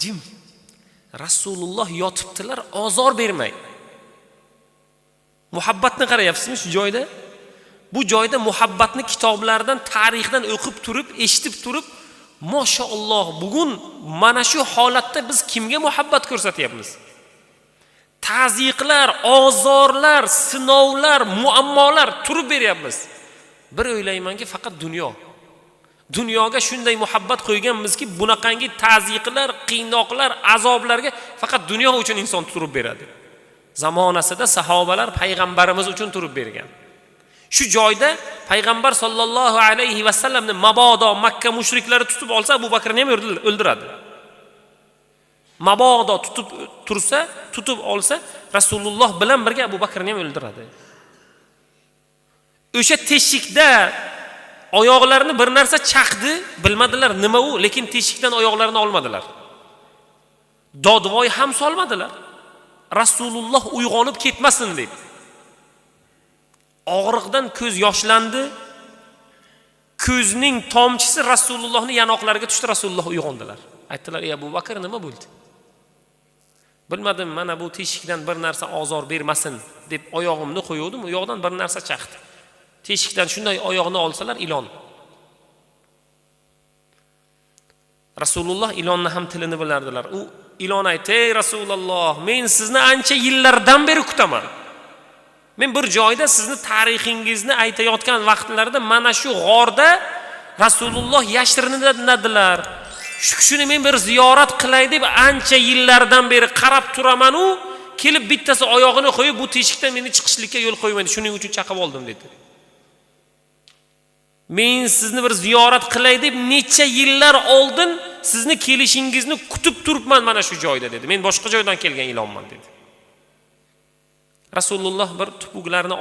jim. Rasululloh yotibdilar, ozor bermay. Muhabbatni qarayapsizmi shu joyda? Bu joyda muhabbatni kitoblardan, tarixdan o'qib turib, eshitib turib, Maşallah bugun mana shu holatda biz kimga muhabbat ko'rsatyapmiz? Ta'ziqlar, ozorlar, sinovlar, muammolar turib beryapmiz. Bir o'ylaymanki, faqat dunyo. Dunyoga shunday muhabbat qo'yganmizki, bunaqangi ta'ziqlar, qiynoqlar, azoblarga faqat dunyo uchun inson turib beradi. Zamonasida sahobalar payg'ambarimiz uchun turib bergan. Shu joyda payg'ambar sollallohu alayhi va sallamni mabodo Makka mushriklari tutib olsa, Abu Bakrni ham o'ldiradi. Mabodo tutib olsa, Rasululloh bilan birga Abu Bakrni ham o'ldiradi. O'sha teshikda oyoqlarini bir narsa chaqdi, bilmadilar nima u, lekin teshikdan oyoqlarini olmadilar. Dodvoy ham solmadilar. Rasululloh uyg'onib ketmasin deb. Og'riqdan ko'z yoshlandi. Ko'zning tomchisi Rasulullohning yanoqlariga tushdi, Rasululloh uyg'ondilar. Aytdilar: "Ey Abu Bakr, nima bo'ldi?" Bilmadim, mana bu teshikdan bir narsa ozor bermasin deb oyog'imni qo'yuvdim, u yoqdan bir narsa chaqdi. Teshikdan shunday oyoqni olsalar ilon. Rasululloh ilonni ham tilini bilardilar. U ilon aytdi: "Ey Rasululloh, men sizni ancha yillardan beri kutaman. Men bir joyda sizni tarixingizni aytayotgan vaqtlarda mana shu g'orda Rasululloh yashirinadilar. Shuni men bir ziyorat qilay deb ancha yillardan beri qarab turaman u, kelib bittasi oyog'ini qo'yib bu teshikdan meni chiqishlikka yo'l qo'ymaydi. Shuning uchun chaqib oldim" dedi. Men sizni bir ziyorat qilay deb necha yillar oldin sizni kelishingizni kutib turibman mana shu joyda dedi. Men boshqa joydan kelgan ilonman dedi. Rasululloh bir tupuklarini